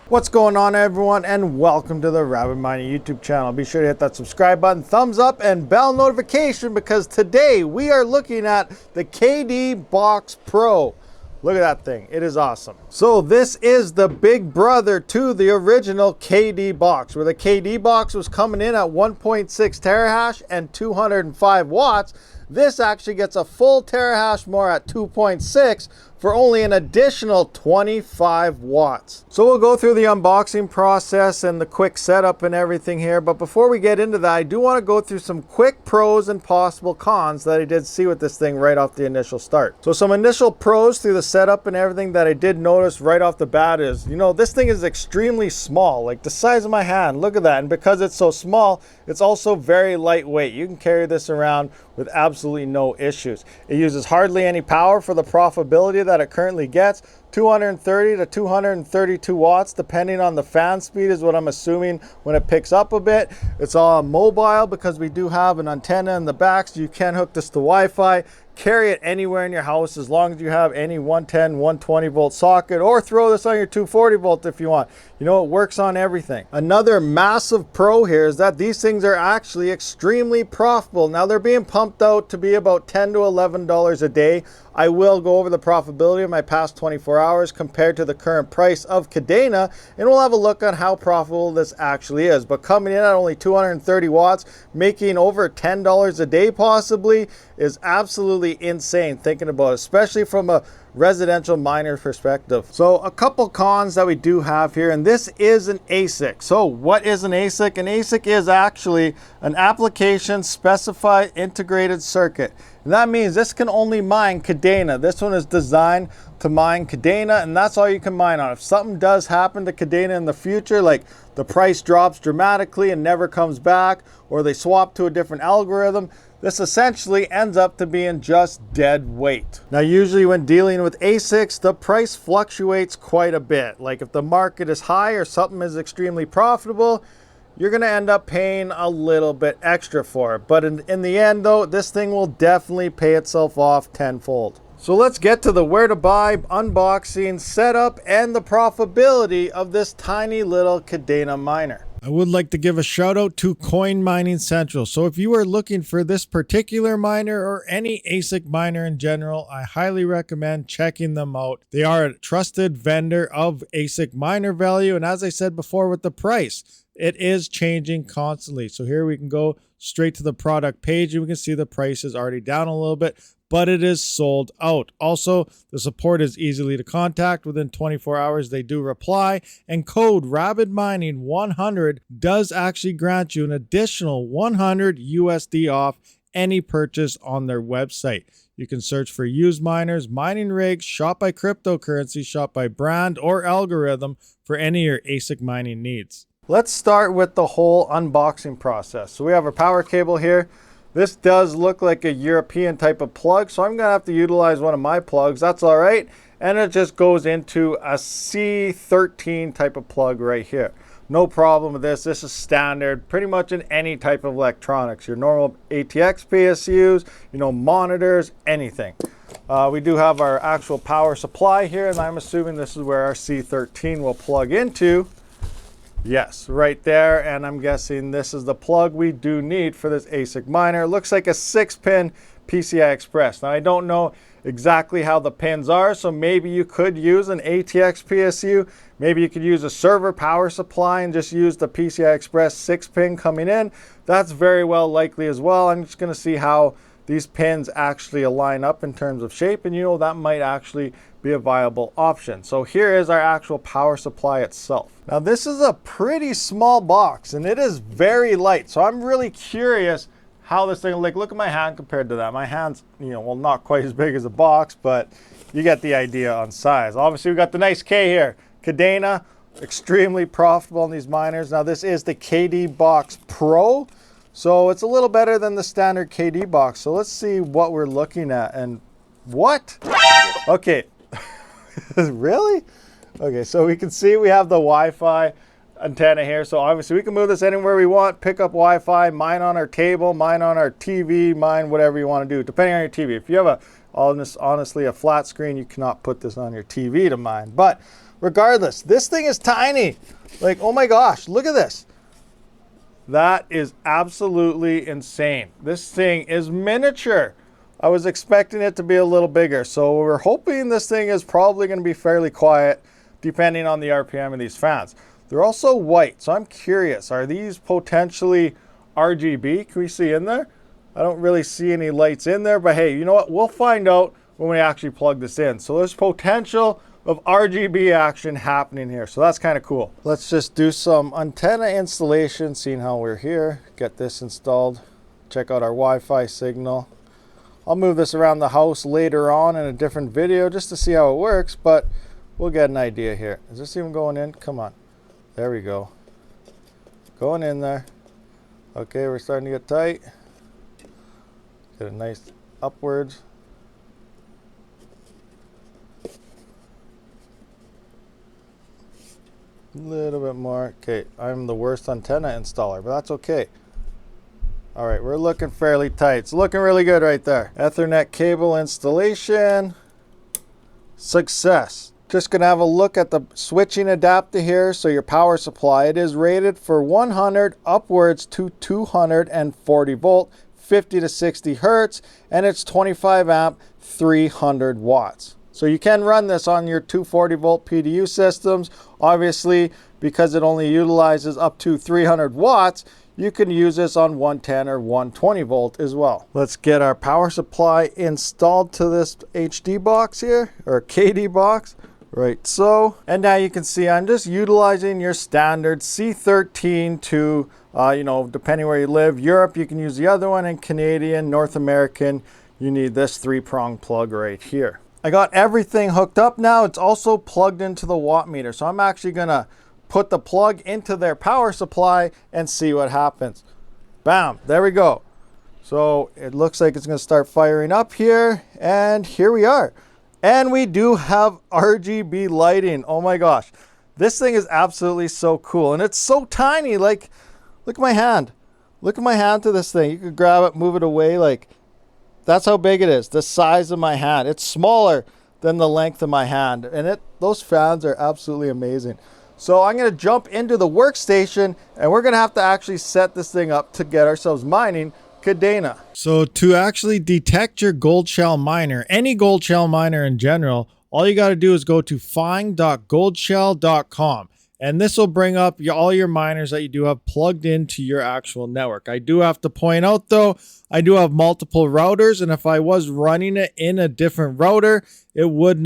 What's going on, everyone, and welcome to the RabidMining YouTube channel. Be sure to hit that subscribe button, thumbs up, and bell notification, because today we are looking at the KD Box Pro. Look at that thing. It is awesome. So this is the big brother to the original KD Box, where the KD Box was coming in at 1.6 terahash and 205 watts. This actually gets a full terahash more at 2.6 for only an additional 25 watts. So we'll go through the unboxing process and the quick setup and everything here. But before we get into that, I do want to go through some quick pros and possible cons that I did see with this thing right off the initial start. So some initial pros through the setup and everything that I did notice right off the bat is, this thing is extremely small, like the size of my hand. Look at that. And because it's so small, it's also very lightweight. You can carry this around with absolutely no issues. It uses hardly any power for the profitability that it currently gets. 230 to 232 watts depending on the fan speed is what I'm assuming when it picks up a bit. It's all mobile because we do have an antenna in the back, so you can hook this to Wi-Fi. Carry it anywhere in your house as long as you have any 110, 120 volt socket, or throw this on your 240 volt if you want. It works on everything. Another massive pro here is that these things are actually extremely profitable. Now they're being pumped out to be about $10 to $11 a day. I will go over the profitability of my past 24 hours compared to the current price of Kadena, and we'll have a look on how profitable this actually is. But coming in at only 230 watts, making over $10 a day possibly, is absolutely insane thinking about it, especially from a residential miner perspective. So a couple cons that we do have here, and this is an ASIC. So what is an ASIC? An ASIC is actually an application specified integrated circuit. And that means this can only mine Kadena. This one is designed to mine Kadena, and that's all you can mine on. If something does happen to Kadena in the future, like the price drops dramatically and never comes back, or they swap to a different algorithm, this essentially ends up to being just dead weight. Now, usually when dealing with ASICs, the price fluctuates quite a bit. Like if the market is high or something is extremely profitable, you're gonna end up paying a little bit extra for it. But in the end though, this thing will definitely pay itself off tenfold. So let's get to the where to buy, unboxing, setup, and the profitability of this tiny little Kadena miner. I would like to give a shout out to Coin Mining Central. So if you are looking for this particular miner or any ASIC miner in general, I highly recommend checking them out. They are a trusted vendor of ASIC miner value. And as I said before with the price, it is changing constantly. So here we can go straight to the product page and we can see the price is already down a little bit, but it is sold out. Also, the support is easily to contact. Within 24 hours, they do reply. And code RabidMining 100 does actually grant you an additional 100 USD off any purchase on their website. You can search for used miners, mining rigs, shop by cryptocurrency, shop by brand or algorithm for any of your ASIC mining needs. Let's start with the whole unboxing process. So we have our power cable here. This does look like a European type of plug, so I'm gonna have to utilize one of my plugs. That's all right. And it just goes into a C13 type of plug right here. No problem with this. This is standard pretty much in any type of electronics. Your normal ATX PSUs, monitors, anything. We do have our actual power supply here, and I'm assuming this is where our C13 will plug into. Yes, right there, and I'm guessing this is the plug we do need for this ASIC miner. It looks like a 6-pin PCI Express. Now, I don't know exactly how the pins are, so maybe you could use an ATX PSU. Maybe you could use a server power supply and just use the PCI Express 6-pin coming in. That's very well likely as well. I'm just going to see how these pins actually align up in terms of shape, and that might actually be a viable option. So here is our actual power supply itself. Now this is a pretty small box and it is very light. So I'm really curious how this thing will look at my hand compared to that. My hand's, well, not quite as big as a box, but you get the idea on size. Obviously we got the nice K here. Kadena, extremely profitable in these miners. Now this is the KD Box Pro. So it's a little better than the standard KD box. So let's see what we're looking at. And what? Okay. Really? Okay, so we can see we have the Wi-Fi antenna here. So obviously we can move this anywhere we want, pick up Wi-Fi, mine on our table, mine on our TV, mine whatever you want to do, depending on your TV. If you have a Honestly, a flat screen, you cannot put this on your TV to mine. But regardless, this thing is tiny. Like, oh my gosh, look at this. That is absolutely insane. This thing is miniature. I was expecting it to be a little bigger. So we're hoping this thing is probably going to be fairly quiet depending on the RPM of these fans. They're also white, so I'm curious, are these potentially RGB? Can we see in there? I don't really see any lights in there, but hey, you know what? We'll find out when we actually plug this in. So there's potential of RGB action happening here. So that's kind of cool. Let's just do some antenna installation, seeing how we're here. Get this installed. Check out our Wi-Fi signal. I'll move this around the house later on in a different video just to see how it works, but we'll get an idea here. Is this even going in? Come on. There we go. Going in there. Okay, we're starting to get tight. Get a nice upwards. A little bit more. Okay, I'm the worst antenna installer, but that's okay. All right, we're looking fairly tight. It's looking really good right there. Ethernet cable installation. Success. Just gonna have a look at the switching adapter here. So your power supply, it is rated for 100 upwards to 240 volt, 50 to 60 hertz, and it's 25 amp, 300 watts. So you can run this on your 240 volt PDU systems. Obviously, because it only utilizes up to 300 watts, you can use this on 110 or 120 volt as well. Let's get our power supply installed to this HD box here, or KD box. Right, so, and now you can see I'm just utilizing your standard C13 to, you know, depending where you live. Europe, you can use the other one, and Canadian, North American, you need this 3-prong plug right here. I got everything hooked up now. It's also plugged into the watt meter. So I'm actually gonna put the plug into their power supply and see what happens. Bam, there we go. So it looks like it's gonna start firing up here, and here we are. And we do have RGB lighting. Oh my gosh. This thing is absolutely so cool. And it's so tiny. Like, look at my hand. Look at my hand to this thing. You could grab it, move it away. Like, that's how big it is. The size of my hand. It's smaller than the length of my hand. And those fans are absolutely amazing. So I'm going to jump into the workstation, and we're going to have to actually set this thing up to get ourselves mining Cadena. So to actually detect your Goldshell miner, any Goldshell miner in general, all you got to do is go to find.goldshell.com, and this will bring up all your miners that you do have plugged into your actual network. I do have to point out though, I do have multiple routers, and if I was running it in a different router, it would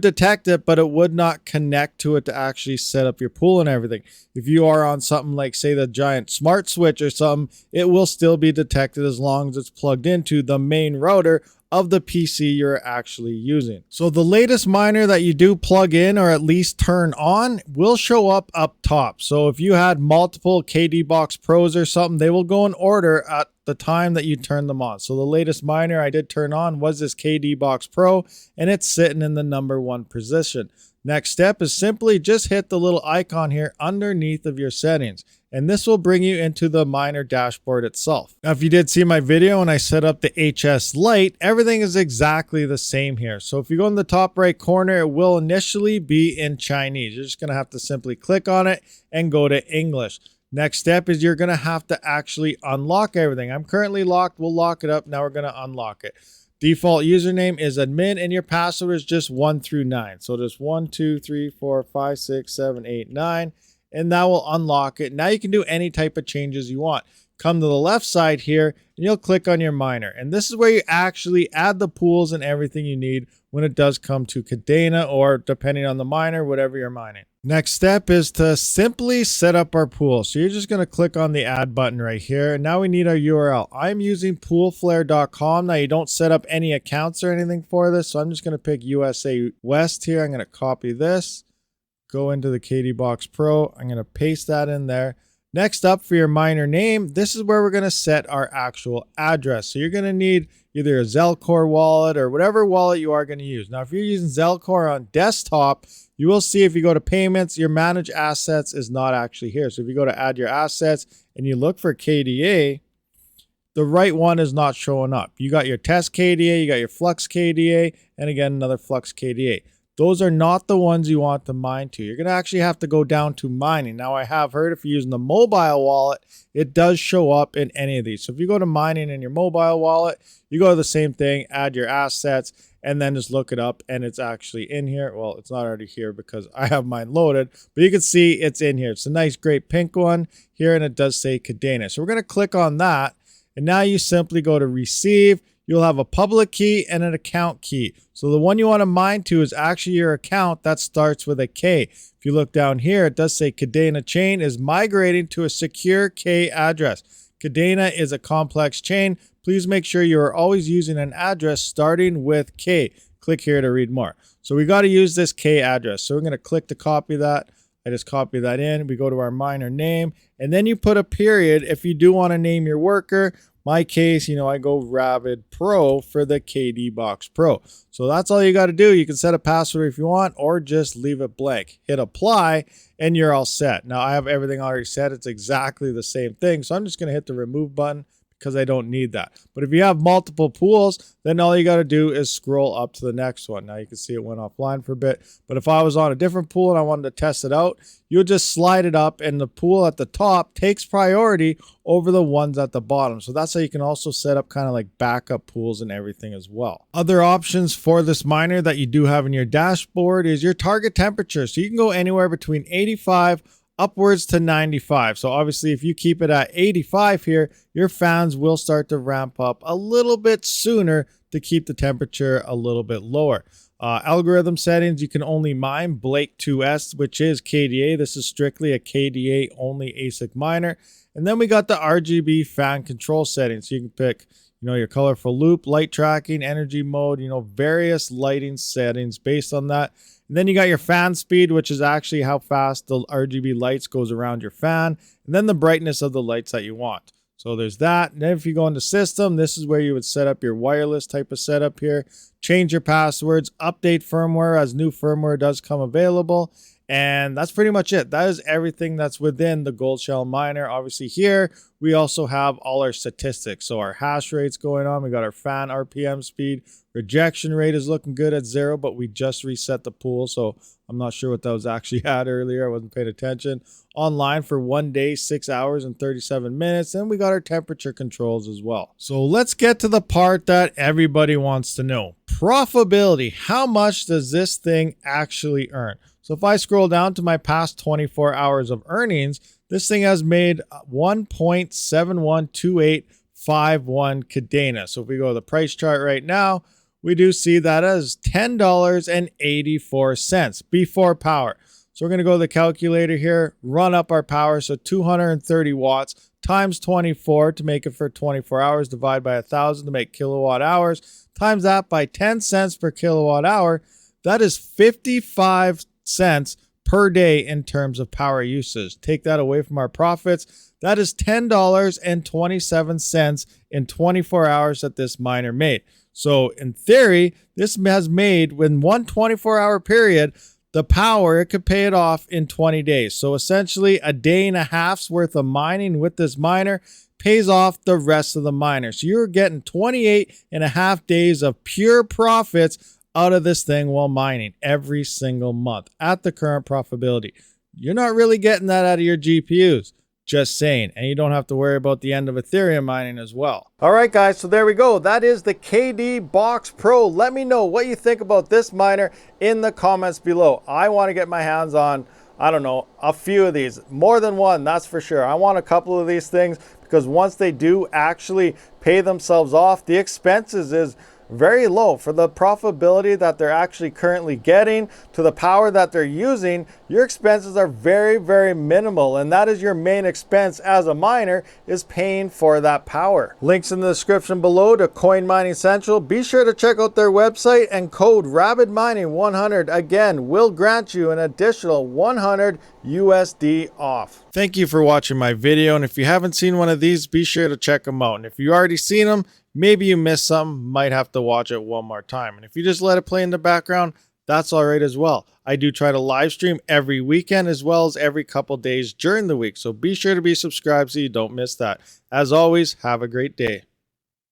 detect it, but it would not connect to it to actually set up your pool and everything. If you are on something like, say, the giant smart switch or something, it will still be detected as long as it's plugged into the main router of the PC you're actually using. So the latest miner that you do plug in, or at least turn on, will show up top. So if you had multiple KD Box Pros or something, they will go in order at the time that you turn them on. So the latest miner I did turn on was this KD Box Pro, and it's sitting in the #1 position. Next step is simply just hit the little icon here underneath of your settings, and this will bring you into the miner dashboard itself. Now, if you did see my video and I set up the HS Lite, everything is exactly the same here. So if you go in the top right corner, it will initially be in Chinese. You're just going to have to simply click on it and go to English. Next step is you're going to have to actually unlock everything. I'm currently locked. We'll lock it up. Now we're going to unlock it. Default username is admin, and your password is just 1 through 9. So just 1, 2, 3, 4, 5, 6, 7, 8, 9, and that will unlock it. Now you can do any type of changes you want. Come to the left side here, and you'll click on your miner. And this is where you actually add the pools and everything you need when it does come to Cadena, or depending on the miner, whatever you're mining. Next step is to simply set up our pool. So you're just going to click on the add button right here. And now we need our URL. I'm using poolflare.com. Now you don't set up any accounts or anything for this. So I'm just going to pick USA West here. I'm going to copy this, go into the KD Box Pro. I'm going to paste that in there. Next up, for your miner name, this is where we're going to set our actual address. So you're going to need either a Zelcore wallet or whatever wallet you are going to use. Now, if you're using Zelcore on desktop, you will see if you go to payments, your manage assets is not actually here. So if you go to add your assets and you look for KDA, the right one is not showing up. You got your test KDA, you got your flux KDA, and again, another flux KDA. Those are not the ones you want to mine to. You're going to actually have to go down to mining. Now, I have heard if you're using the mobile wallet, it does show up in any of these. So if you go to mining in your mobile wallet, you go to the same thing, add your assets, and then just look it up, and it's actually in here. Well, it's not already here because I have mine loaded, but you can see it's in here. It's a nice, great pink one here, and it does say Cadena. So we're going to click on that, and now you simply go to receive. You'll have a public key and an account key. So the one you want to mine to is actually your account that starts with a K. If you look down here, it does say Cadena chain is migrating to a secure K address. Cadena is a complex chain. Please make sure you are always using an address starting with K. Click here to read more. So we got to use this K address. So we're going to click to copy that. I just copy that in. We go to our miner name, and then you put a period if you do want to name your worker. My case, I go Rabid Pro for the KD Box Pro. So that's all you got to do. You can set a password if you want, or just leave it blank. Hit apply, and you're all set. Now, I have everything already set. It's exactly the same thing. So I'm just going to hit the remove button because I don't need that. But if you have multiple pools, then all you got to do is scroll up to the next one. Now you can see it went offline for a bit. But if I was on a different pool and I wanted to test it out, you'll just slide it up, and the pool at the top takes priority over the ones at the bottom. So that's how you can also set up kind of like backup pools and everything as well. Other options for this miner that you do have in your dashboard is your target temperature. So you can go anywhere between 85 upwards to 95. So obviously if you keep it at 85 here, your fans will start to ramp up a little bit sooner to keep the temperature a little bit lower. Algorithm settings, you can only mine Blake 2S, which is KDA. This is strictly a KDA only ASIC miner. And then we got the RGB fan control settings. So you can pick, your colorful loop, light tracking, energy mode, various lighting settings based on that. And then you got your fan speed, which is actually how fast the RGB lights goes around your fan. And then the brightness of the lights that you want. So there's that. And then if you go into system, this is where you would set up your wireless type of setup here. Change your passwords, update firmware as new firmware does come available. And that's pretty much it. That is everything that's within the Goldshell miner. Obviously here, we also have all our statistics. So our hash rates going on. We got our fan RPM speed. Rejection rate is looking good at 0, but we just reset the pool. So I'm not sure what that was actually at earlier. I wasn't paying attention. Online for 1 day, 6 hours and 37 minutes. And we got our temperature controls as well. So let's get to the part that everybody wants to know. Profitability. How much does this thing actually earn? So if I scroll down to my past 24 hours of earnings, this thing has made 1.712851 Cadena. So if we go to the price chart right now, we do see that as $10.84 before power. So we're going to go to the calculator here, run up our power. So 230 watts times 24 to make it for 24 hours, divide by 1,000 to make kilowatt hours, times that by 10 cents per kilowatt hour. That is 55 cents per day in terms of power usage. Take that away from our profits. That is $10.27 in 24 hours that this miner made. So in theory, this has made, in one 24-hour period, the power, it could pay it off in 20 days. So essentially a day and a half's worth of mining with this miner pays off the rest of the miner. So you're getting 28 and a half days of pure profits out of this thing while mining every single month at the current profitability. You're not really getting that out of your GPUs. Just saying. And you don't have to worry about the end of Ethereum mining as well. All right, guys. So there we go. That is the KD Box Pro. Let me know what you think about this miner in the comments below. I want to get my hands on, I don't know, a few of these. More than one, that's for sure. I want a couple of these things because once they do actually pay themselves off, the expenses is very low for the profitability that they're actually currently getting to the power that they're using. Your expenses are very, very minimal, and that is your main expense as a miner, is paying for that power. Links in the description below to Coin Mining Central. Be sure to check out their website, and code RabidMining100 again will grant you an additional 100 USD off. Thank you for watching my video, and if you haven't seen one of these, be sure to check them out. And if you already seen them, maybe you missed something, might have to watch it one more time. And if you just let it play in the background, that's all right as well. I do try to live stream every weekend as well as every couple days during the week. So be sure to be subscribed so you don't miss that. As always, have a great day.